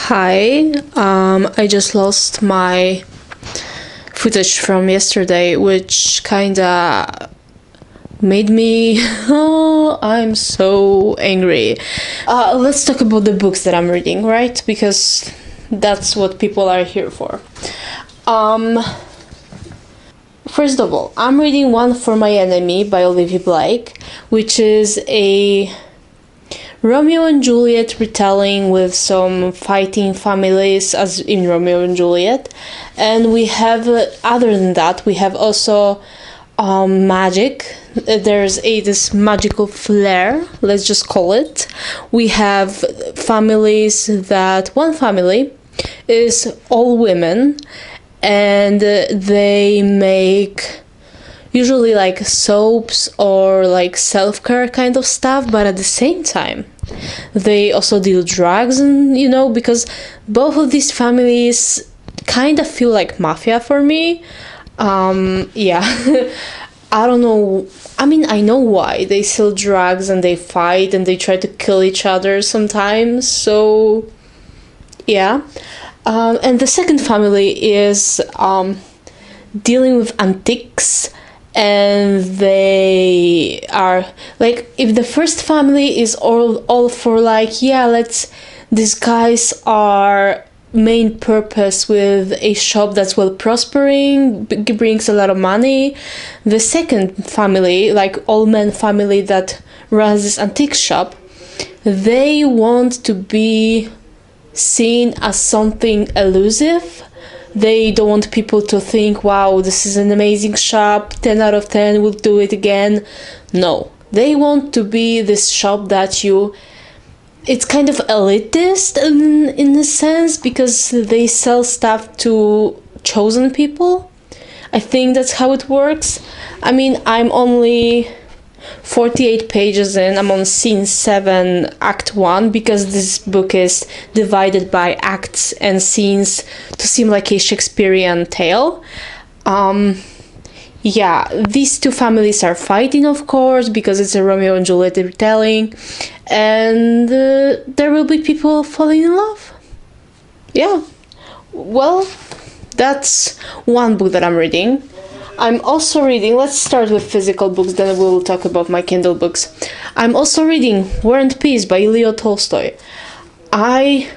Hi, I just lost my footage from yesterday, which kinda made me. Oh, I'm so angry. Let's talk about the books that I'm reading, right? Because that's what people are here for. Um, First of all, I'm reading One for My Enemy by Olivia Blake, which is a Romeo and Juliet retelling with some fighting families as in Romeo and Juliet. And we have, other than that, we have also magic. There's this magical flair, let's just call it. We have families that one family is all women and they make usually like soaps or like self-care kind of stuff, but at the same time they also deal drugs, and because both of these families kind of feel like mafia for me. Yeah. I don't know. I mean, I know why they sell drugs and they fight and they try to kill each other sometimes, so yeah. And the second family is dealing with antiques, and they are like, if the first family is all for like, yeah, let's disguise our main purpose with a shop that's well prospering, brings a lot of money. The second family, like all men family that runs this antique shop, they want to be seen as something elusive. They don't want people to think, wow, this is an amazing shop, 10 out of 10, we'll do it again. No, they want to be this shop that it's kind of elitist in a sense, because they sell stuff to chosen people. I think that's how it works. I mean, I'm only 48 pages in. I'm on scene 7, act 1, because this book is divided by acts and scenes to seem like a Shakespearean tale. Yeah, these two families are fighting, of course, because it's a Romeo and Juliet retelling, and there will be people falling in love. Yeah, well, that's one book that I'm reading. I'm also reading, let's start with physical books, then we'll talk about my Kindle books. I'm also reading War and Peace by Leo Tolstoy. I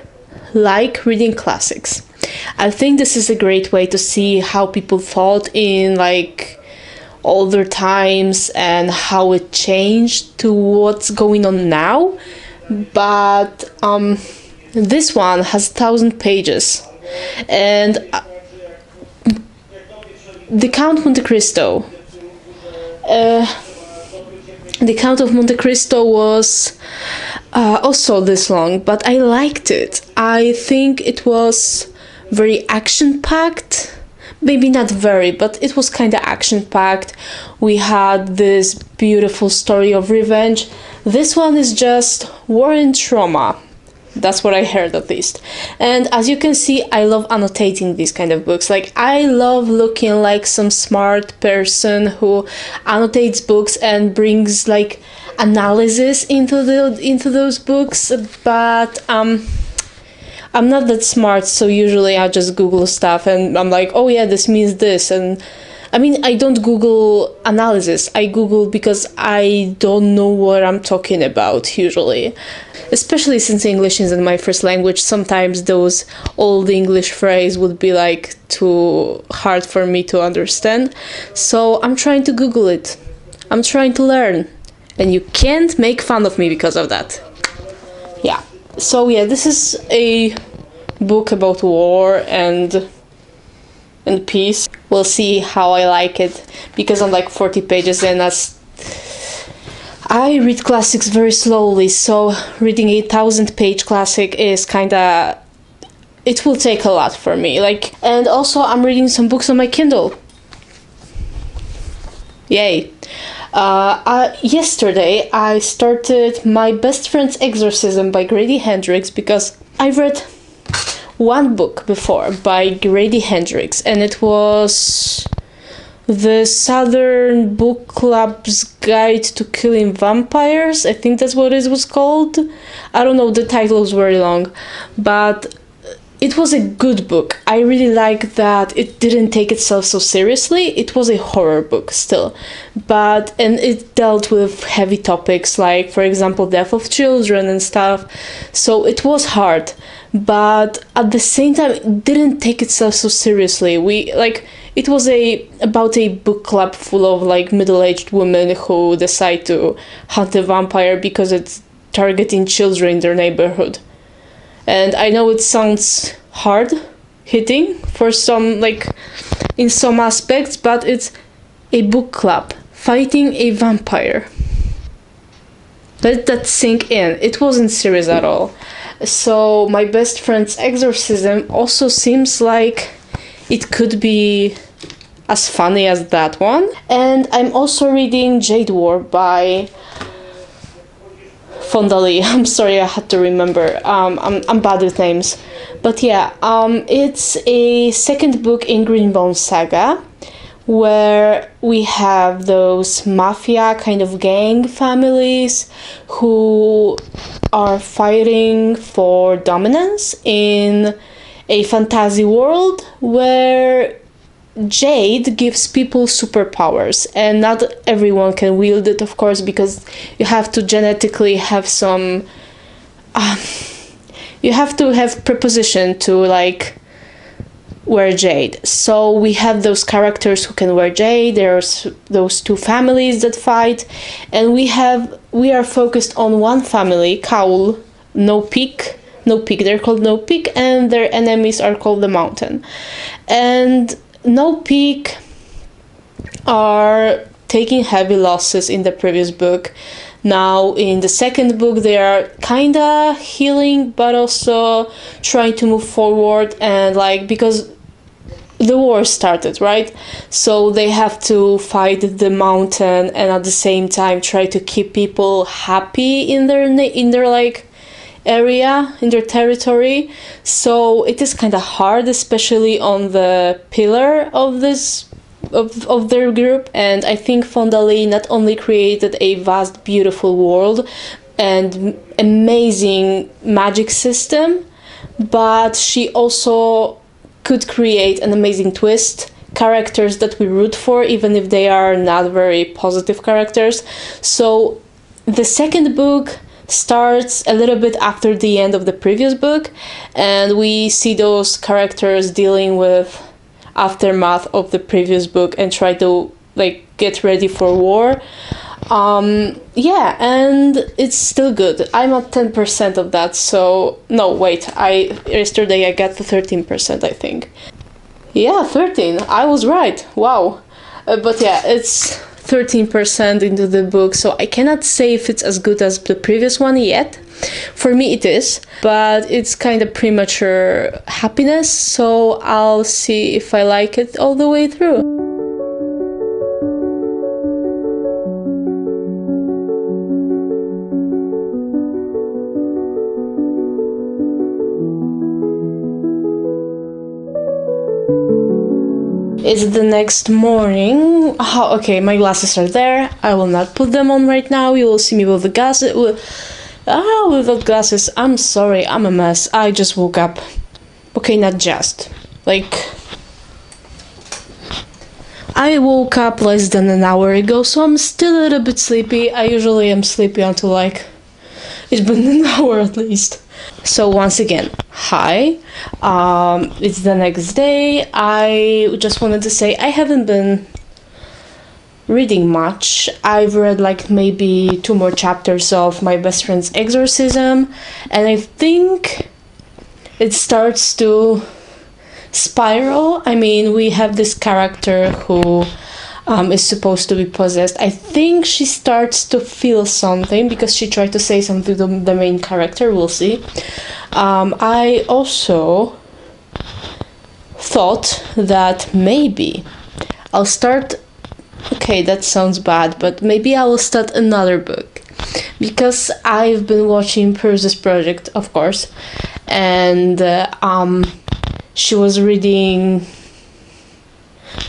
like reading classics. I think this is a great way to see how people thought in like older times and how it changed to what's going on now. But this one has 1,000 pages, and The Count Monte Cristo. The Count of Monte Cristo was also this long, but I liked it. I think it was very action-packed. Maybe not very, but it was kind of action-packed. We had this beautiful story of revenge. This one is just war and trauma. That's what I heard, at least. And as you can see, I love annotating these kind of books. Like, I love looking like some smart person who annotates books and brings like analysis into those books. But I'm not that smart, so usually I just Google stuff and I'm like, oh yeah, this means this. And I mean, I don't Google analysis. I Google because I don't know what I'm talking about usually. Especially since English isn't my first language, sometimes those old English phrases would be like too hard for me to understand. So I'm trying to Google it. I'm trying to learn. And you can't make fun of me because of that. Yeah. So yeah, this is a book about war and peace. We'll see how I like it, because I'm like 40 pages in. I read classics very slowly, so reading a 1,000-page classic is kinda, it will take a lot for me. And also I'm reading some books on my Kindle. Yay. Yesterday I started My Best Friend's Exorcism by Grady Hendrix, because I read one book before by Grady Hendrix, and it was the Southern Book Club's Guide to Killing Vampires. I think that's what it was called. I don't know, the title was very long, but it was a good book. I really like that it didn't take itself so seriously. It was a horror book still, and it dealt with heavy topics like, for example, death of children and stuff. So it was hard, but at the same time, it didn't take itself so seriously. It was about a book club full of like middle-aged women who decide to hunt a vampire because it's targeting children in their neighborhood. And I know it sounds hard hitting for some, like, in some aspects, but it's a book club fighting a vampire. Let that sink in. It wasn't serious at all. So my best friend's exorcism also seems like it could be as funny as that one. And I'm also reading Jade War by Fonda Lee. I'm sorry, I had to remember. I'm bad with names. But yeah, it's a second book in Greenbone Saga, where we have those mafia kind of gang families who are fighting for dominance in a fantasy world where Jade gives people superpowers, and not everyone can wield it, of course, because you have to genetically have some you have to have preposition to like wear jade. So we have those characters who can wear jade. There's those two families that fight, and we are focused on one family, Kaul, No Peak, they're called No Peak, and their enemies are called the Mountain. And No Peak are taking heavy losses in the previous book. Now in the second book they are kinda healing, but also trying to move forward, and like, because the war started, right? So they have to fight the Mountain and at the same time try to keep people happy in their like area, in their territory. So it is kind of hard, especially on the pillar of this of their group. And I think Fonda Lee not only created a vast, beautiful world and amazing magic system, but she also could create an amazing twist, characters that we root for, even if they are not very positive characters. So the second book starts a little bit after the end of the previous book, and we see those characters dealing with aftermath of the previous book and try to like get ready for war. Yeah, and it's still good. I'm at 10% of that, so no, wait, yesterday I got to 13%, I think. Yeah, 13. I was right. Wow. But yeah, it's 13% into the book, so I cannot say if it's as good as the previous one yet. For me it is, but it's kind of premature happiness, so I'll see if I like it all the way through. It's the next morning. Okay, my glasses are there. I will not put them on right now. You will see me with the glasses. Without glasses. I'm sorry, I'm a mess. I just woke up. Okay, not just. Like, I woke up less than an hour ago, so I'm still a little bit sleepy. I usually am sleepy until like it's been an hour at least. So once again, hi. It's the next day. I just wanted to say I haven't been reading much. I've read like maybe 2 more chapters of my best friend's exorcism, and I think it starts to spiral. I mean, we have this character who is supposed to be possessed. I think she starts to feel something because she tried to say something to the main character. We'll see. I also thought that maybe I'll start. Okay, that sounds bad, but maybe I will start another book, because I've been watching Perseus Project, of course, and she was reading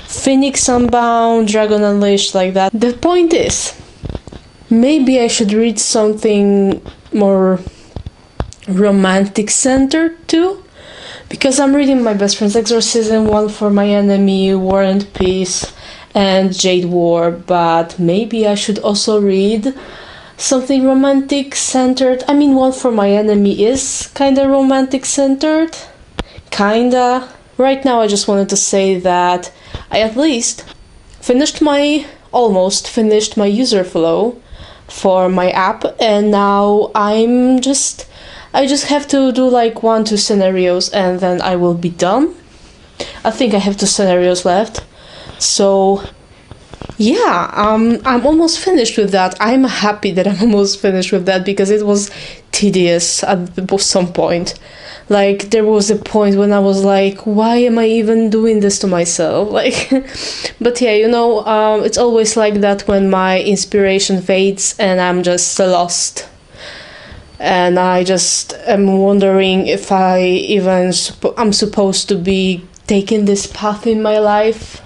Phoenix Unbound, Dragon Unleashed, like that. The point is, maybe I should read something more romantic centered too, because I'm reading my best friend's Exorcism, One for My Enemy, War and Peace, and Jade War, but maybe I should also read something romantic centered. I mean, One for My Enemy is kinda romantic centered. Kinda. Right now, I just wanted to say that I at least almost finished my user flow for my app, and now I just have to do like 1-2 scenarios and then I will be done. I think I have 2 scenarios left. So yeah, I'm almost finished with that. I'm happy that I'm almost finished with that because it was tedious at some point. Like, there was a point when I was like, why am I even doing this to myself? Like, but yeah, it's always like that when my inspiration fades and I'm just lost. And I just am wondering if I even I'm supposed to be taking this path in my life.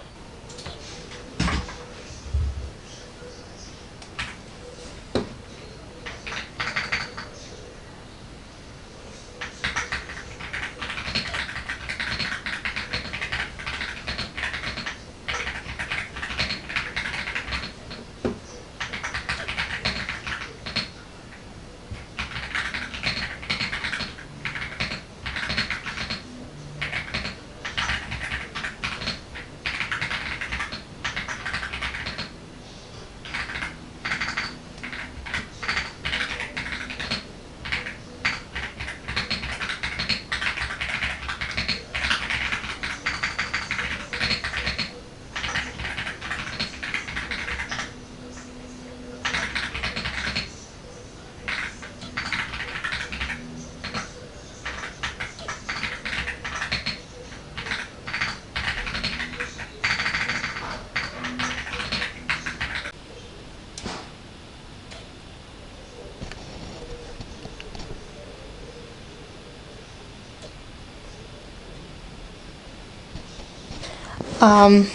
Um,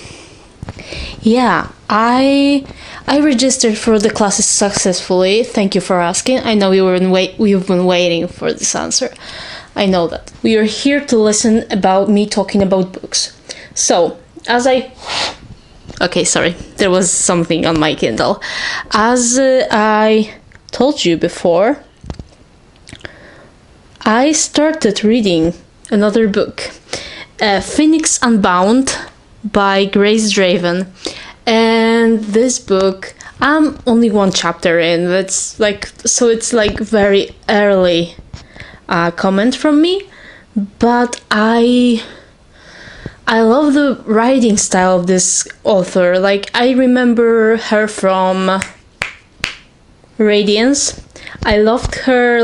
yeah, I registered for the classes successfully. Thank you for asking. I know we've been waiting for this answer. I know that. We are here to listen about me talking about books. So, okay, sorry, there was something on my Kindle. As I told you before, I started reading another book, Phoenix Unbound by Grace Draven. And this book, I'm only 1 chapter in. It's like very early comment from me, but I love the writing style of this author. Like, I remember her from Radiance. I loved her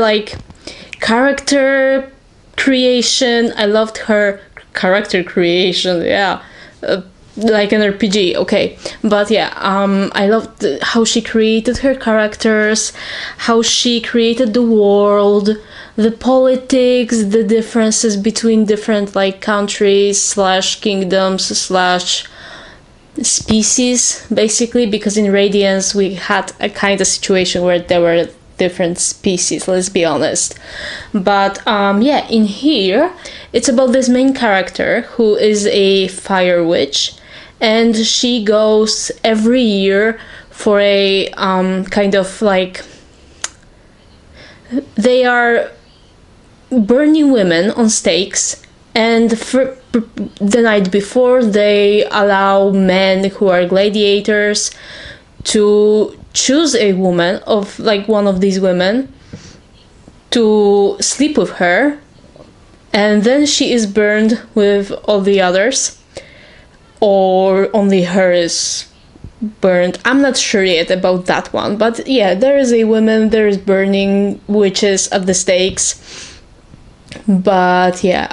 character creation. I loved her character creation. Yeah. Like an RPG, okay, but yeah, I loved how she created her characters, how she created the world, the politics, the differences between different countries / kingdoms / species, basically, because in Radiance we had a kind of situation where there were different species, let's be honest. But yeah, in here it's about this main character who is a fire witch, and she goes every year for a kind of they are burning women on stakes, and for the night before they allow men who are gladiators to choose a woman of one of these women to sleep with her, and then she is burned with all the others, or only her is burned. I'm not sure yet about that one, but yeah, there is a woman, there is burning witches at the stakes. But yeah,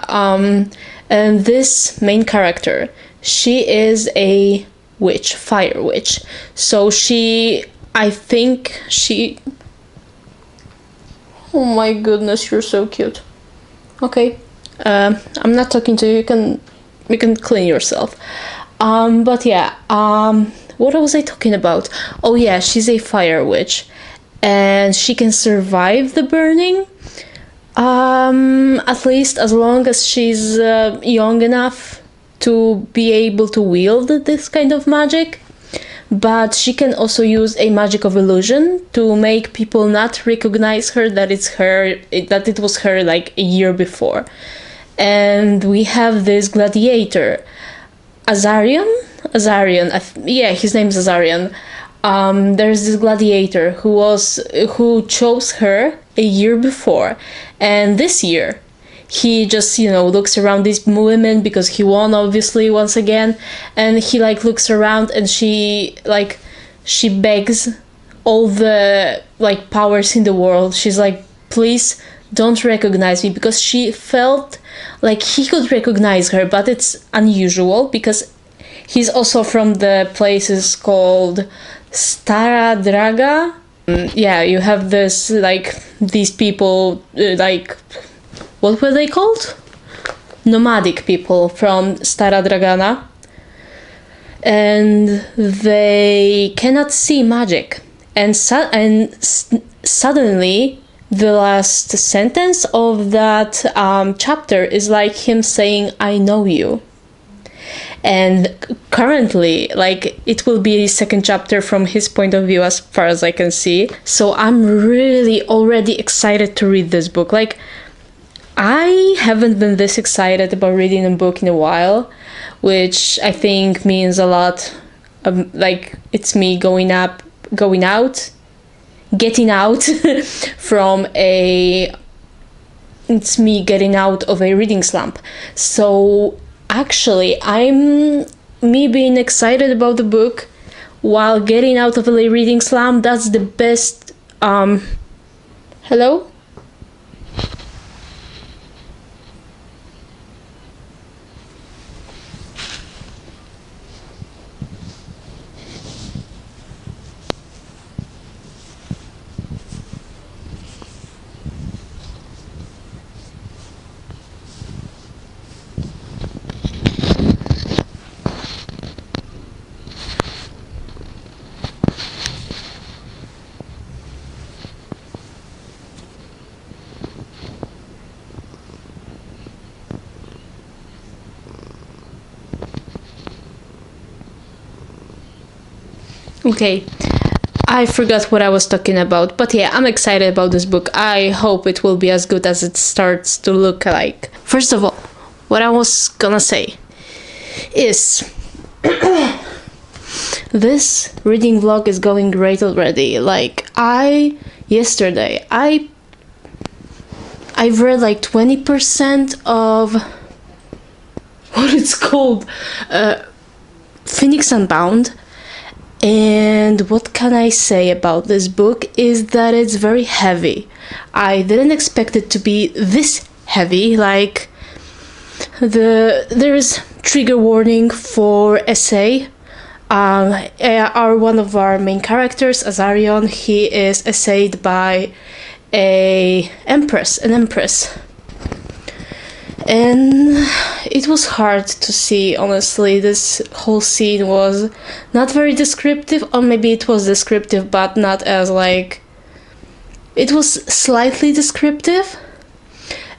and this main character, she is a witch, fire witch. So oh my goodness, you're so cute. Okay, I'm not talking to you. You can clean yourself. But yeah, what was I talking about? Oh yeah, she's a fire witch, and she can survive the burning, At least as long as she's young enough to be able to wield this kind of magic. But she can also use a magic of illusion to make people not recognize her, that it's her, that it was her like a year before. And we have this gladiator, Azarion. Yeah, his name is Azarion. There's this gladiator who chose her a year before, and this year he just looks around these women because he won obviously once again, and he like looks around and she begs all the like powers in the world. She's like, please don't recognize me, because she felt like he could recognize her, but it's unusual because he's also from the places called Stara Draga. Yeah, you have this like these people like, what were they called? Nomadic people from Stara Dragana. And they cannot see magic. And suddenly, the last sentence of that chapter is like him saying, I know you. And currently, like, it will be the second chapter from his point of view as far as I can see. So I'm really already excited to read this book. Like, I haven't been this excited about reading a book in a while, which I think means a lot. Like, it's me getting out from it's me getting out of a reading slump. So actually, me being excited about the book while getting out of a reading slump, that's the best. Hello? Okay, I forgot what I was talking about, but yeah, I'm excited about this book. I hope it will be as good as it starts to look like. First of all, what I was gonna say is this reading vlog is going great already. Like, yesterday I've read like 20% of what it's called, Phoenix Unbound. And what can I say about this book is that it's very heavy. I didn't expect it to be this heavy. Like, there is trigger warning for essay. One of our main characters, Azarion, he is essayed by an empress. And it was hard to see, honestly. This whole scene was not very descriptive, or maybe it was descriptive, but not as like... It was slightly descriptive,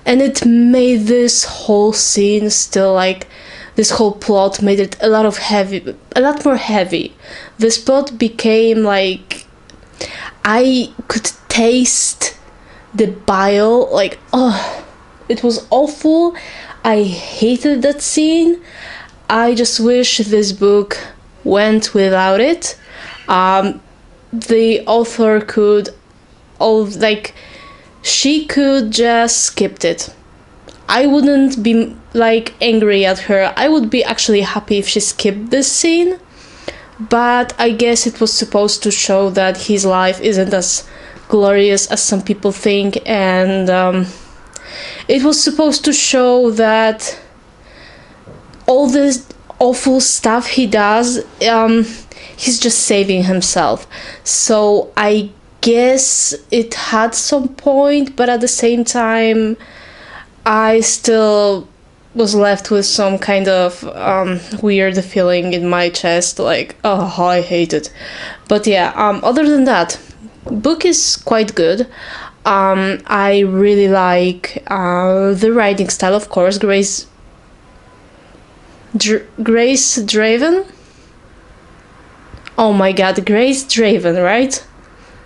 and it made this whole scene still like... This whole plot made it a lot more heavy. This plot became like... I could taste the bile, like, oh... It was awful. I hated that scene. I just wish this book went without it. The author could, she could just skip it. I wouldn't be like angry at her. I would be actually happy if she skipped this scene. But I guess it was supposed to show that his life isn't as glorious as some people think, and it was supposed to show that all this awful stuff he does, he's just saving himself. So I guess it had some point, but at the same time, I still was left with some kind of weird feeling in my chest, like, oh, I hate it. But yeah, other than that, book is quite good. I really like the writing style, of course. Grace Draven. Oh my god, Grace Draven, right?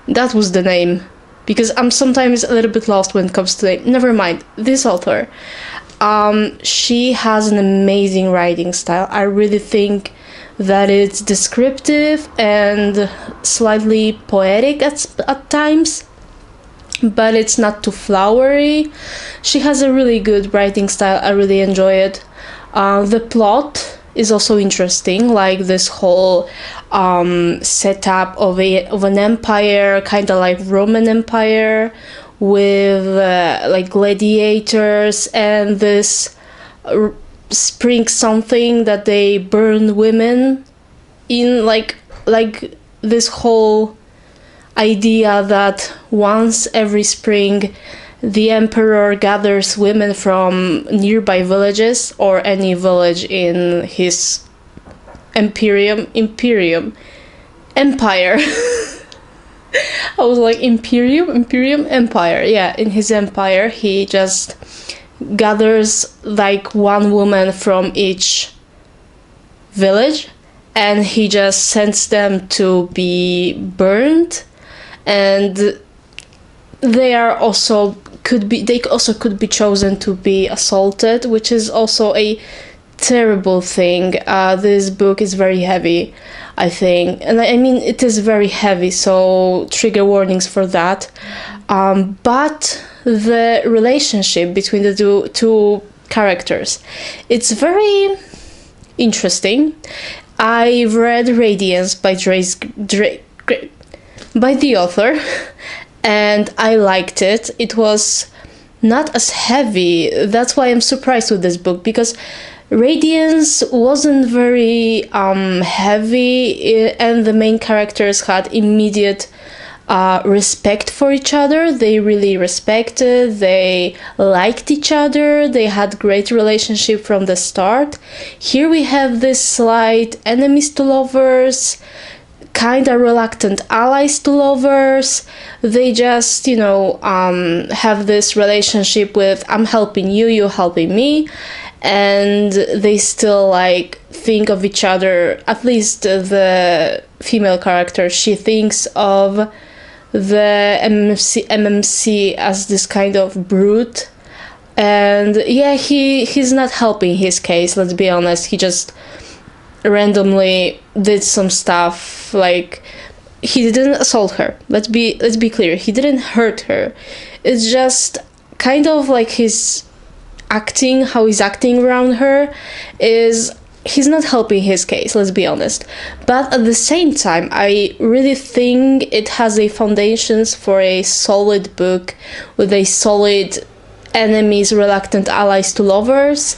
That was the name. Because I'm sometimes a little bit lost when it comes to name. Never mind. This author. She has an amazing writing style. I really think that it's descriptive and slightly poetic at times, but it's not too flowery. She has a really good writing style. I really enjoy it. The plot is also interesting, like this whole setup of an empire, kind of like Roman Empire, with like gladiators and this spring something that they burn women in, like this whole idea that once every spring the emperor gathers women from nearby villages or any village in his empire. I was like, empire. Yeah, in his empire, he just gathers like one woman from each village, and he just sends them to be burned, and they also could be chosen to be assaulted, which is also a terrible thing. This book is very heavy, I think, and I mean it is very heavy, so trigger warnings for that. But the relationship between the two characters, it's very interesting. I read Radiance by by the author, and I liked it. It was not as heavy. That's why I'm surprised with this book, because Radiance wasn't very heavy, and the main characters had immediate respect for each other. They really respected, they liked each other, they had great relationship from the start. Here we have this slight enemies to lovers, kind of reluctant allies to lovers. They just, have this relationship with I'm helping you, you helping me, and they still like think of each other. At least the female character, she thinks of the MMC as this kind of brute, and yeah, he's not helping his case, let's be honest. He just randomly did some stuff, like he didn't assault her, let's be clear, he didn't hurt her. It's just kind of like his acting, how he's acting around her is he's not helping his case, let's be honest. But at the same time, I really think it has a foundations for a solid book with a solid enemies, reluctant allies to lovers,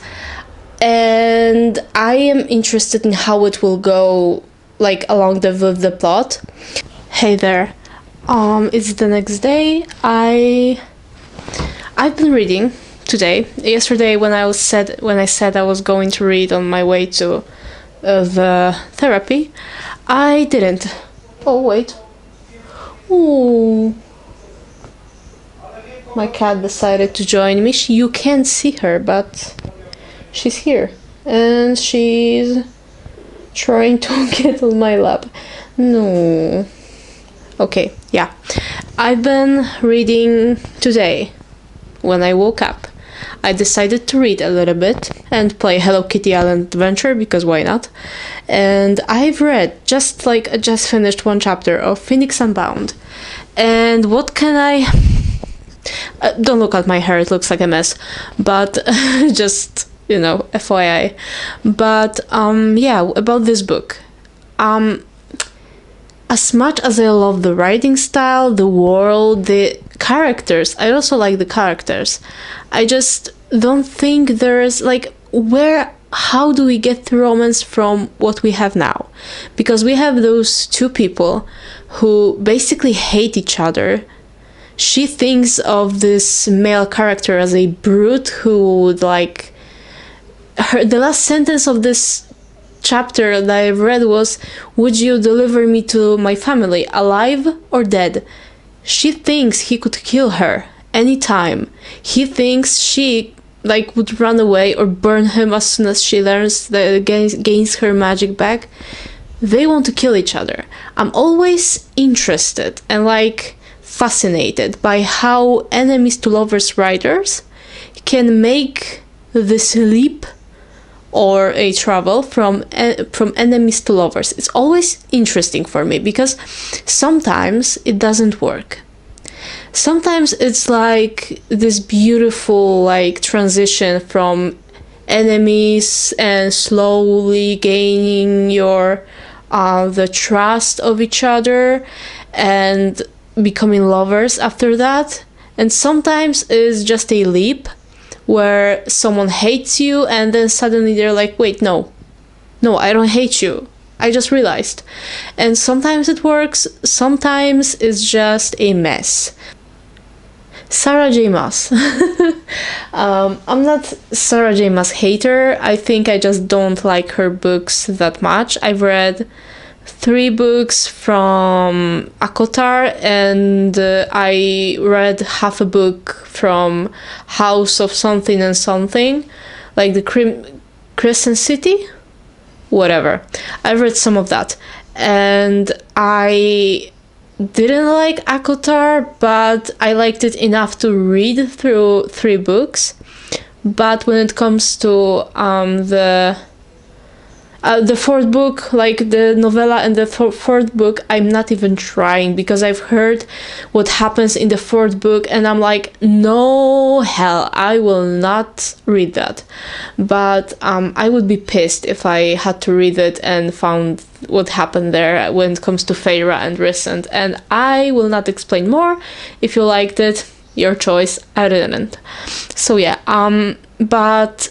and I am interested in how it will go, like along with the plot. Hey there, it's the next day. I've been reading today. Yesterday, when I said I was going to read on my way to the therapy, I didn't. Oh wait. Ooh. My cat decided to join me. You can't see her, but she's here, and she's trying to get on my lap. No. Okay, yeah. I've been reading today. When I woke up, I decided to read a little bit and play Hello Kitty Island Adventure, because why not? And I've read just finished one chapter of Phoenix Unbound. And what can I... don't look at my hair, it looks like a mess. But just, FYI. But yeah, about this book. As much as I love the writing style, the world, the characters, I also like the characters. I just don't think there's how do we get the romance from what we have now? Because we have those two people who basically hate each other. She thinks of this male character as a brute who would the last sentence of this chapter that I've read was, would you deliver me to my family, alive or dead? she thinks he could kill her anytime. He thinks she like would run away or burn him as soon as she learns that gains her magic back. They want to kill each other. I'm always interested and like fascinated by how enemies to lovers writers can make this leap or a travel from enemies to lovers. It's always interesting for me because sometimes it doesn't work. Sometimes it's like this beautiful like transition from enemies and slowly gaining your the trust of each other and becoming lovers after that. And sometimes it's just a leap where someone hates you and then suddenly they're like, wait, no, I don't hate you, I just realized. And sometimes it works, sometimes it's just a mess. Sarah J Maas. I'm not Sarah J Maas hater. I think I just don't like her books that much. I've read 3 books from ACOTAR, and I read half a book from House of Something and Something, like the Crescent City, whatever. I've read some of that, and I didn't like ACOTAR, but I liked it enough to read through 3 books. But when it comes to the 4th book, like the novella and the 4th book, I'm not even trying because I've heard what happens in the 4th book and I'm like, no, hell, I will not read that. But I would be pissed if I had to read it and found what happened there when it comes to Feyre and Rhysand. And I will not explain more. If you liked it, your choice. I didn't. So yeah, but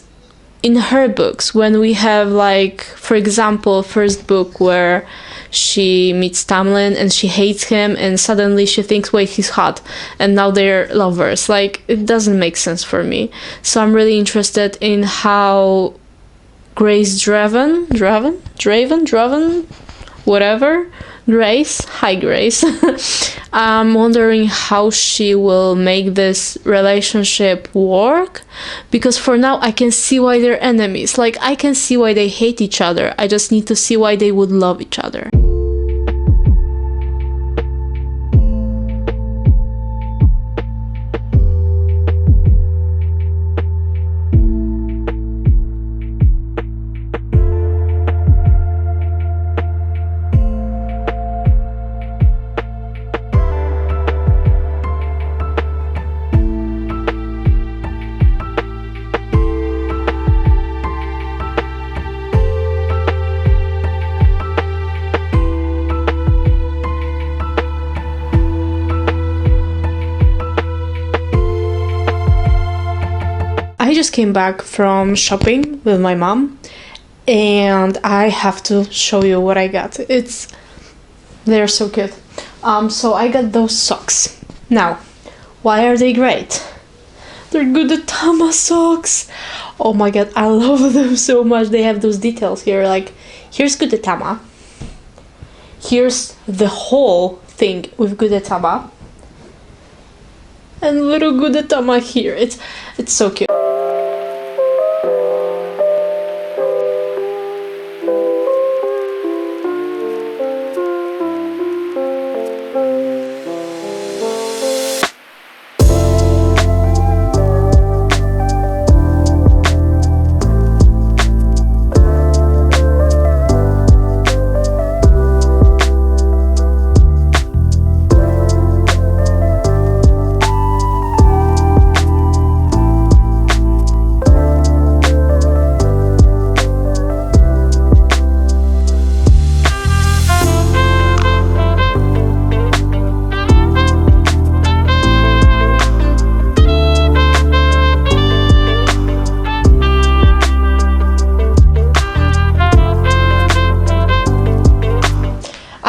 in her books, when we have like, for example, first book where she meets Tamlin and she hates him and suddenly she thinks, wait, he's hot, and now they're lovers. Like, it doesn't make sense for me. So I'm really interested in how Grace Draven, whatever, Grace, hi Grace. I'm wondering how she will make this relationship work, because for now I can see why they're enemies. Like, I can see why they hate each other. I just need to see why they would love each other. I just came back from shopping with my mom and I have to show you what I got. They're so cute. So I got those socks. Now, why are they great? They're Gudetama socks. Oh my god, I love them so much. They have those details here. Like, here's Gudetama. Here's the whole thing with Gudetama. And little Gudetama here. It's so cute.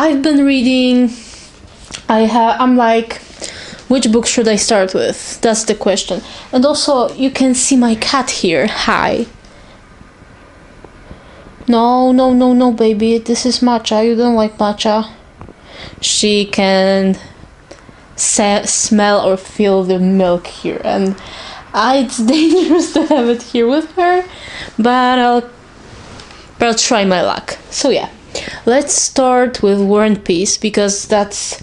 I've been reading. I'm like, which book should I start with? That's the question. And also, you can see my cat here. Hi. No, baby. This is Matcha. You don't like Matcha. She can smell or feel the milk here, and it's dangerous to have it here with her, but I'll try my luck. So yeah, let's start with War and Peace, because that's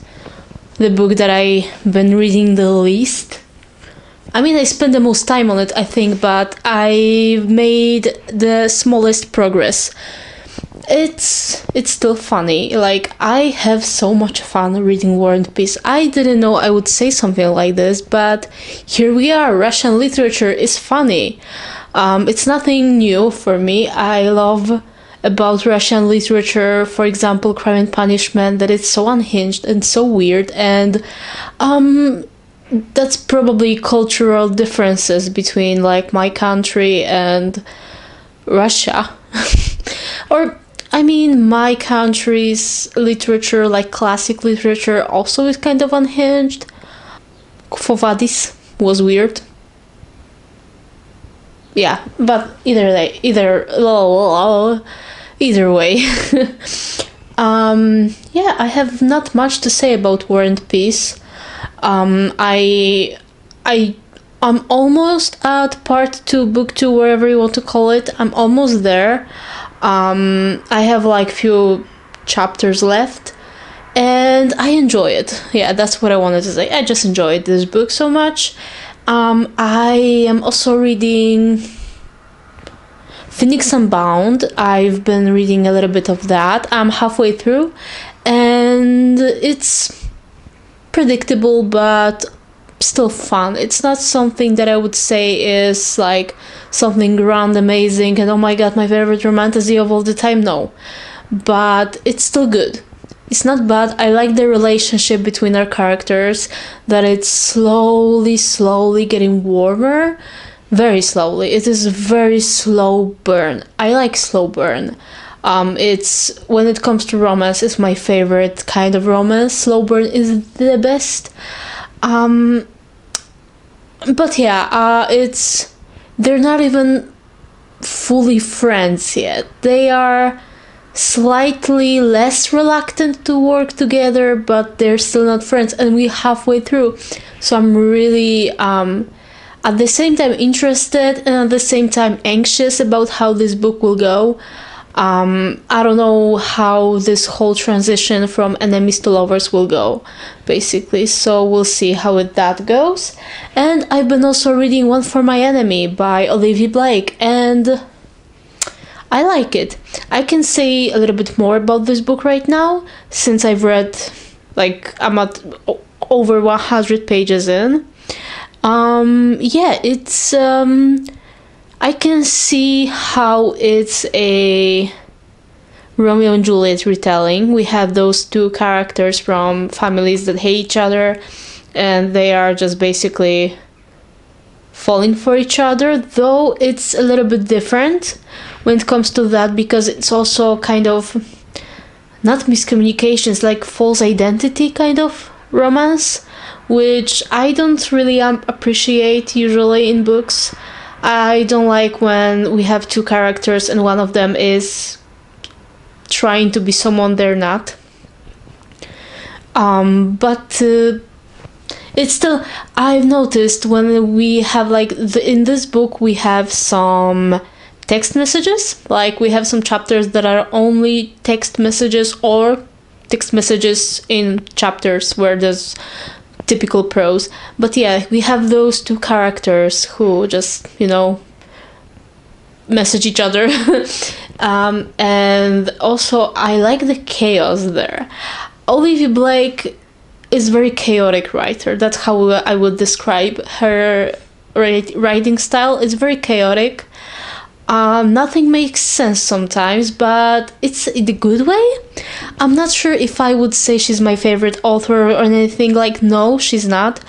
the book that I've been reading the least. I mean, I spent the most time on it, I think, but I made the smallest progress. It's still funny. Like, I have so much fun reading War and Peace. I didn't know I would say something like this, but here we are. Russian literature is funny. It's nothing new for me. I love about Russian literature, for example, Crime and Punishment, that it's so unhinged and so weird, and that's probably cultural differences between like my country and Russia. Or I mean, my country's literature, like classic literature, also is kind of unhinged. Quo Vadis was weird. Yeah, but either way. Yeah, I have not much to say about War and Peace. I'm almost at part 2, book 2, wherever you want to call it. I'm almost there. I have like few chapters left, and I enjoy it. Yeah, that's what I wanted to say. I just enjoyed this book so much. I am also reading Phoenix Unbound. I've been reading a little bit of that. I'm halfway through, and it's predictable but still fun. It's not something that I would say is like something grand, amazing, and oh my god, my favorite romantasy of all the time. No, but it's still good. It's not bad. I like the relationship between our characters, that it's slowly getting warmer. Very slowly. It is a very slow burn. I like slow burn. It's when it comes to romance, it's my favorite kind of romance. Slow burn is the best. But yeah, they're not even fully friends yet. They are slightly less reluctant to work together, but they're still not friends, and we're halfway through. So I'm really at the same time interested and at the same time anxious about how this book will go. I don't know how this whole transition from enemies to lovers will go, basically, so we'll see how that goes. And I've been also reading One for My Enemy by Olivia Blake, and I like it. I can say a little bit more about this book right now, since I've read, like, I'm at over 100 pages in. Yeah, it's I can see how it's a Romeo and Juliet retelling. We have those two characters from families that hate each other, and they are just basically falling for each other, though it's a little bit different when it comes to that, because it's also kind of not miscommunications, like false identity kind of romance, which I don't really appreciate usually in books. I don't like when we have two characters and one of them is trying to be someone they're not. But it's still, I've noticed when we have like in this book we have some text messages, like we have some chapters that are only text messages, or text messages in chapters where there's typical prose. But yeah, we have those two characters who just, message each other. And also I like the chaos there. Olivia Blake is a very chaotic writer. That's how I would describe her writing style. It's very chaotic. Nothing makes sense sometimes, but it's in a good way. I'm not sure if I would say she's my favorite author or anything, like, no, she's not.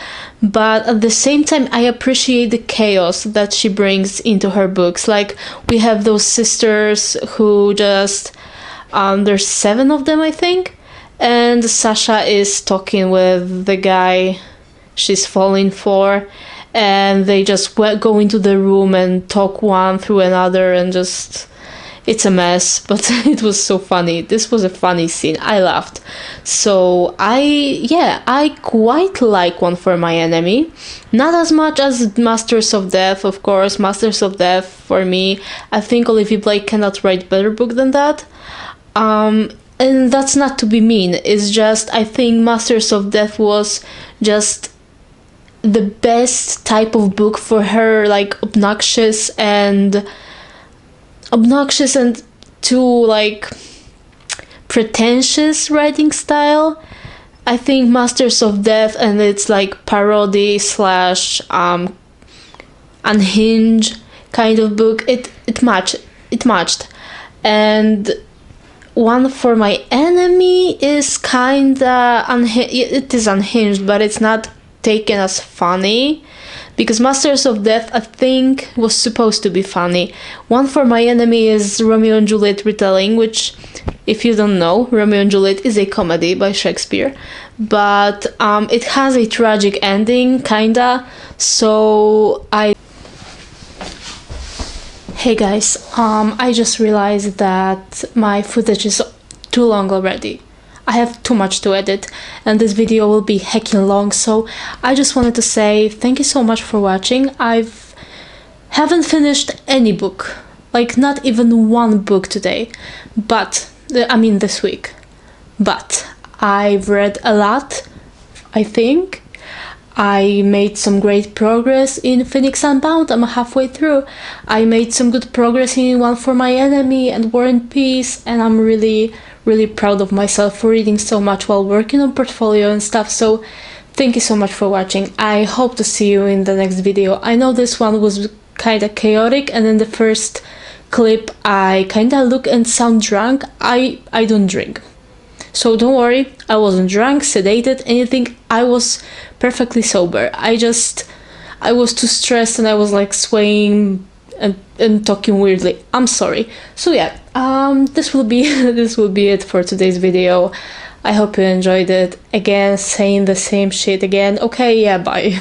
But at the same time, I appreciate the chaos that she brings into her books. Like, we have those sisters who just, there's 7 of them, I think. And Sasha is talking with the guy she's falling for, and they just go into the room and talk one through another, and just it's a mess, but it was so funny. This was a funny scene. I laughed. So I quite like One for My Enemy. Not as much as Masters of Death, of course. Masters of Death, for me, I think Olivia Blake cannot write better book than that. And that's not to be mean. It's just, I think Masters of Death was just the best type of book for her, like obnoxious and too like pretentious writing style. I think Masters of Death and its like parody slash unhinged kind of book, it matched. And One for My Enemy is kinda it is unhinged, but it's not taken as funny, because Masters of Death, I think, was supposed to be funny. One for My Enemy is Romeo and Juliet retelling, which, if you don't know, Romeo and Juliet is a comedy by Shakespeare, but it has a tragic ending, kinda. So Hey guys, I just realized that my footage is too long already. I have too much to edit, and this video will be heckin' long, so I just wanted to say thank you so much for watching. Haven't finished any book, like not even one book today, this week. But I've read a lot, I think. I made some great progress in Phoenix Unbound. I'm halfway through. I made some good progress in One for My Enemy and War and Peace, and I'm really, really proud of myself for reading so much while working on portfolio and stuff. So thank you so much for watching. I hope to see you in the next video. I know this one was kinda chaotic, and in the first clip I kinda look and sound drunk. I don't drink. So don't worry, I wasn't drunk, sedated, anything. I was perfectly sober. I was too stressed and I was like swaying and talking weirdly. I'm sorry. So yeah, this will be it for today's video. I hope you enjoyed it. Again, saying the same shit again. Okay, yeah, bye.